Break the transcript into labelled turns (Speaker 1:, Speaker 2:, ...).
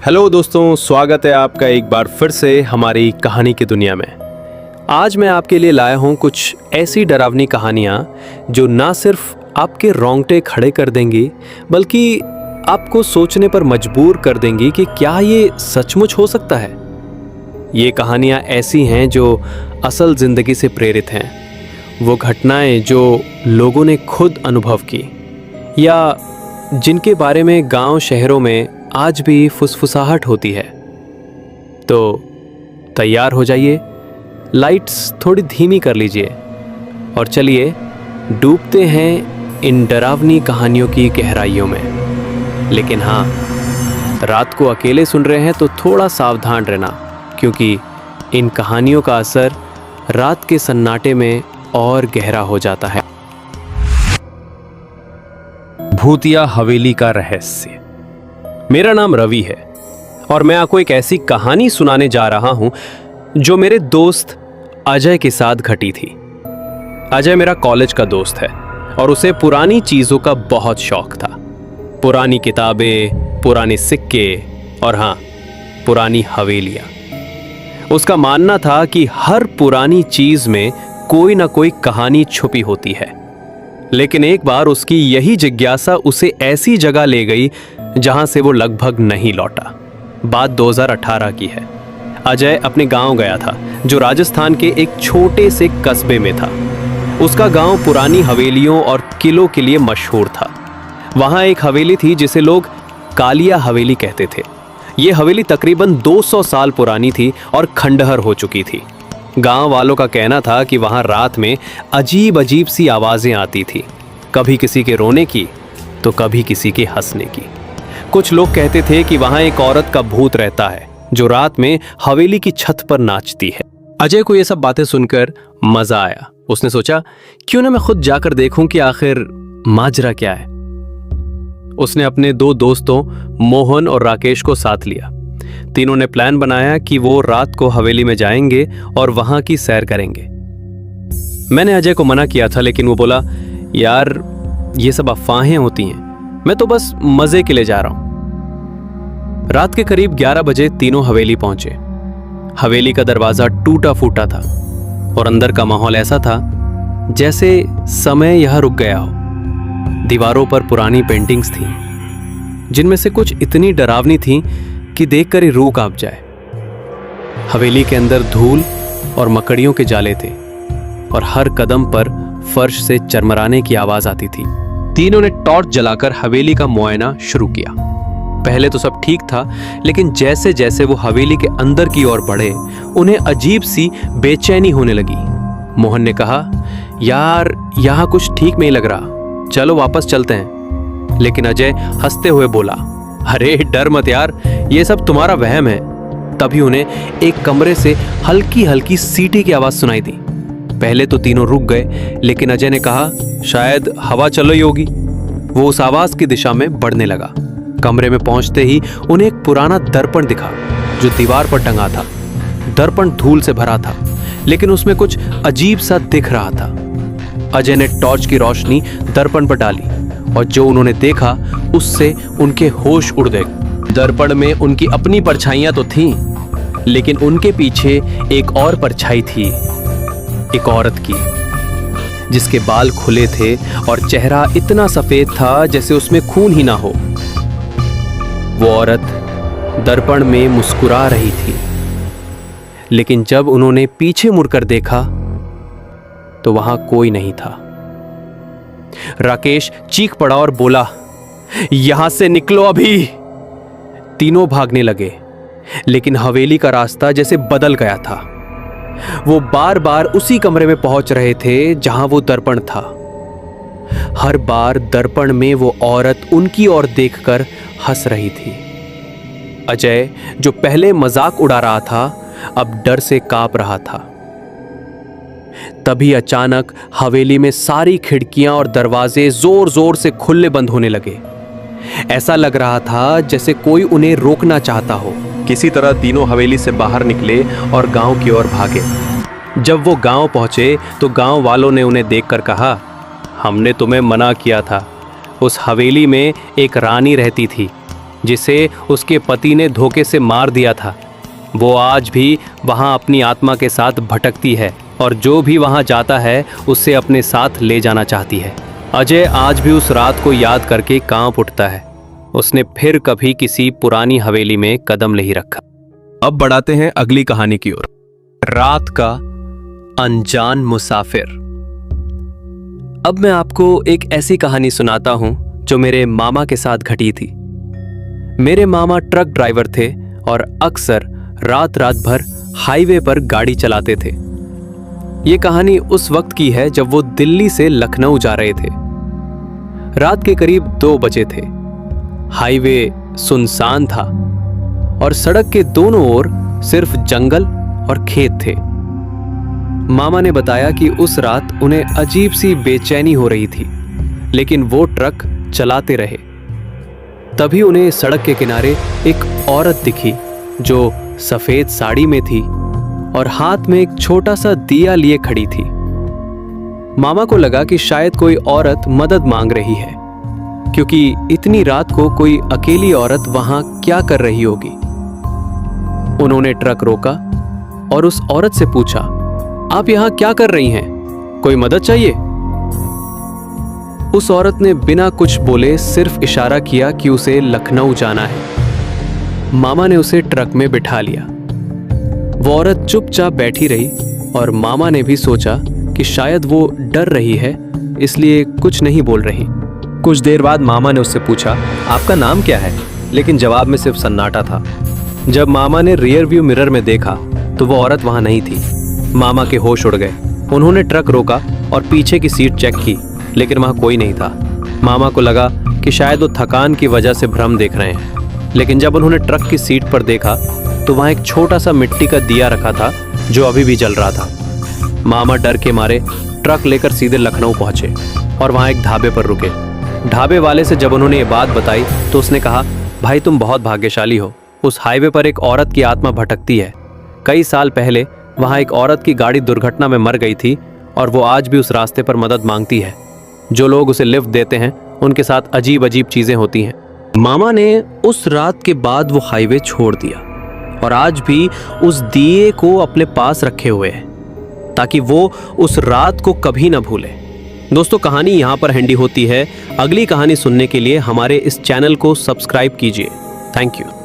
Speaker 1: Hello दोस्तों, स्वागत है आपका एक बार फिर से हमारी कहानी की दुनिया में। आज मैं आपके लिए लाया हूँ कुछ ऐसी डरावनी कहानियाँ जो ना सिर्फ आपके रोंगटे खड़े कर देंगी बल्कि आपको सोचने पर मजबूर कर देंगी कि क्या ये सचमुच हो सकता है। ये कहानियाँ ऐसी हैं जो असल ज़िंदगी से प्रेरित हैं, वो घटनाएं जो लोगों ने खुद अनुभव की या जिनके बारे में गांव शहरों में आज भी फुसफुसाहट होती है। तो तैयार हो जाइए, लाइट्स थोड़ी धीमी कर लीजिए और चलिए डूबते हैं इन डरावनी कहानियों की गहराइयों में। लेकिन हाँ, रात को अकेले सुन रहे हैं तो थोड़ा सावधान रहना, क्योंकि इन कहानियों का असर रात के सन्नाटे में और गहरा हो जाता है। भूतिया हवेली का रहस्य। मेरा नाम रवि है और मैं आपको एक ऐसी कहानी सुनाने जा रहा हूं जो मेरे दोस्त अजय के साथ घटी थी। अजय मेरा कॉलेज का दोस्त है और उसे पुरानी चीजों का बहुत शौक था। पुरानी किताबें, पुराने सिक्के और हाँ, पुरानी हवेलियां। उसका मानना था कि हर पुरानी चीज में कोई ना कोई कहानी छुपी होती है। लेकिन एक बार उसकी यही जिज्ञासा उसे ऐसी जगह ले गई जहां से वो लगभग नहीं लौटा। बात 2018 की है। अजय अपने गांव गया था जो राजस्थान के एक छोटे से कस्बे में था। उसका गांव पुरानी हवेलियों और किलों के लिए मशहूर था। वहां एक हवेली थी जिसे लोग कालिया हवेली कहते थे। ये हवेली तकरीबन 200 साल पुरानी थी और खंडहर हो चुकी थी। गांव वालों का कहना था कि वहां रात में अजीब अजीब सी आवाजें आती थी, कभी किसी के रोने की तो कभी किसी के हंसने की। कुछ लोग कहते थे कि वहां एक औरत का भूत रहता है जो रात में हवेली की छत पर नाचती है। अजय को ये सब बातें सुनकर मजा आया। उसने सोचा क्यों ना मैं खुद जाकर देखूं कि आखिर माजरा क्या है। उसने अपने दो दोस्तों मोहन और राकेश को साथ लिया। तीनों ने प्लान बनाया कि वो रात को हवेली में जाएंगे और वहां की सैर करेंगे। मैंने अजय को मना किया था, लेकिन वो बोला, यार ये सब अफवाहें होती हैं, मैं तो बस मजे के लिए जा रहा हूं। रात के करीब 11 बजे तीनों हवेली पहुंचे। हवेली का दरवाजा टूटा फूटा था और अंदर का माहौल ऐसा था जैसे समय यहां रुक गया हो। दीवारों पर पुरानी पेंटिंग्स थीं, जिनमें से कुछ इतनी डरावनी थीं कि देखकर ही रूह कांप जाए। हवेली के अंदर धूल और मकड़ियों के जाले थे और हर कदम पर फर्श से चरमराने की आवाज आती थी। तीनों ने टॉर्च जलाकर हवेली का मुआयना शुरू किया। पहले तो सब ठीक था, लेकिन जैसे जैसे वो हवेली के अंदर की ओर बढ़े उन्हें अजीब सी बेचैनी होने लगी। मोहन ने कहा, यार यहां कुछ ठीक नहीं लग रहा, चलो वापस चलते हैं। लेकिन अजय हंसते हुए बोला, अरे डर मत यार, ये सब तुम्हारा वहम है। तभी उन्हें एक कमरे से हल्की हल्की सीटी की आवाज सुनाई दी। पहले तो तीनों रुक गए, लेकिन अजय ने कहा, शायद हवा चल रही होगी। वो उस आवाज की दिशा में बढ़ने लगा। कमरे में पहुंचते ही उन्हें एक पुराना दर्पण दिखा जो दीवार पर टंगा था। दर्पण धूल से भरा था, लेकिन उसमें कुछ अजीब सा दिख रहा था। अजय ने टॉर्च की रोशनी दर्पण पर डाली और जो उन्होंने देखा उससे उनके होश उड़ गए। दर्पण में उनकी अपनी परछाइयां तो थीं, लेकिन उनके पीछे एक और परछाई थी, एक औरत की, जिसके बाल खुले थे और चेहरा इतना सफेद था जैसे उसमें खून ही ना हो। वो औरत दर्पण में मुस्कुरा रही थी, लेकिन जब उन्होंने पीछे मुड़कर देखा तो वहां कोई नहीं था। राकेश चीख पड़ा और बोला, यहां से निकलो अभी। तीनों भागने लगे, लेकिन हवेली का रास्ता जैसे बदल गया था। वो बार बार उसी कमरे में पहुंच रहे थे जहां वो दर्पण था। हर बार दर्पण में वो औरत उनकी ओर देखकर हंस रही थी। अजय, जो पहले मजाक उड़ा रहा था, अब डर से कांप रहा था। तभी अचानक हवेली में सारी खिड़कियां और दरवाजे जोर जोर से खुले बंद होने लगे। ऐसा लग रहा था जैसे कोई उन्हें रोकना चाहता हो। किसी तरह तीनों हवेली से बाहर निकले और गांव की ओर भागे। जब वो गांव पहुंचे तो गांव वालों ने उन्हें देखकर कहा, हमने तुम्हें मना किया था, उस हवेली में एक रानी रहती थी, जिसे उसके पति ने धोखे से मार दिया था, वो आज भी वहां अपनी आत्मा के साथ भटकती है और जो भी वहां जाता है उसे अपने साथ ले जाना चाहती है। अजय आज भी उस रात को याद करके कांप उठता है। उसने फिर कभी किसी पुरानी हवेली में कदम नहीं रखा। अब बढ़ाते हैं अगली कहानी की ओर। रात का अनजान मुसाफिर। अब मैं आपको एक ऐसी कहानी सुनाता हूं जो मेरे मामा के साथ घटी थी। मेरे मामा ट्रक ड्राइवर थे और अक्सर रात रात भर हाईवे पर गाड़ी चलाते थे। ये कहानी उस वक्त की है जब वो दिल्ली से लखनऊ जा रहे थे। रात के करीब 2 बजे थे। हाईवे सुनसान था और सड़क के दोनों ओर सिर्फ जंगल और खेत थे। मामा ने बताया कि उस रात उन्हें अजीब सी बेचैनी हो रही थी, लेकिन वो ट्रक चलाते रहे। तभी उन्हें सड़क के किनारे एक औरत दिखी जो सफेद साड़ी में थी और हाथ में एक छोटा सा दिया लिए खड़ी थी। मामा को लगा कि शायद कोई औरत मदद मांग रही है, क्योंकि इतनी रात को कोई अकेली औरत वहां क्या कर रही होगी। उन्होंने ट्रक रोका और उस औरत से पूछा, आप यहां क्या कर रही हैं? कोई मदद चाहिए? उस औरत ने बिना कुछ बोले सिर्फ इशारा किया कि उसे लखनऊ जाना है। मामा ने उसे ट्रक में बिठा लिया। वो औरत चुपचाप बैठी रही और मामा ने भी सोचा कि शायद वो डर रही है, इसलिए कुछ नहीं बोल रही। कुछ देर बाद मामा ने उससे पूछा, आपका नाम क्या है? लेकिन जवाब में सिर्फ सन्नाटा था। जब मामा ने रियर व्यू मिरर में देखा तो वो औरत वहां नहीं थी। मामा के होश उड़ गए। उन्होंने ट्रक रोका और पीछे की सीट चेक की, लेकिन वहां कोई नहीं था। मामा को लगा कि शायद वो थकान की वजह से भ्रम देख रहे हैं, लेकिन जब उन्होंने ट्रक की सीट पर देखा तो वहां एक छोटा सा मिट्टी का दिया रखा था जो अभी भी जल रहा था। मामा डर के मारे ट्रक लेकर सीधे लखनऊ पहुंचे और वहां एक ढाबे पर रुके। ढाबे वाले से जब उन्होंने ये बात बताई तो उसने कहा, भाई तुम बहुत भाग्यशाली हो। उस हाईवे पर एक औरत की आत्मा भटकती है। कई साल पहले वहां एक औरत की गाड़ी दुर्घटना में मर गई थी और वो आज भी उस रास्ते पर मदद मांगती है। जो लोग उसे लिफ्ट देते हैं उनके साथ अजीब अजीब चीजें होती हैं। मामा ने उस रात के बाद वो हाईवे छोड़ दिया और आज भी उस दिए को अपने पास रखे हुए है ताकि वो उस रात को कभी ना भूले। दोस्तों, कहानी यहाँ पर हैंडी होती है। अगली कहानी सुनने के लिए हमारे इस चैनल को सब्सक्राइब कीजिए। Thank you.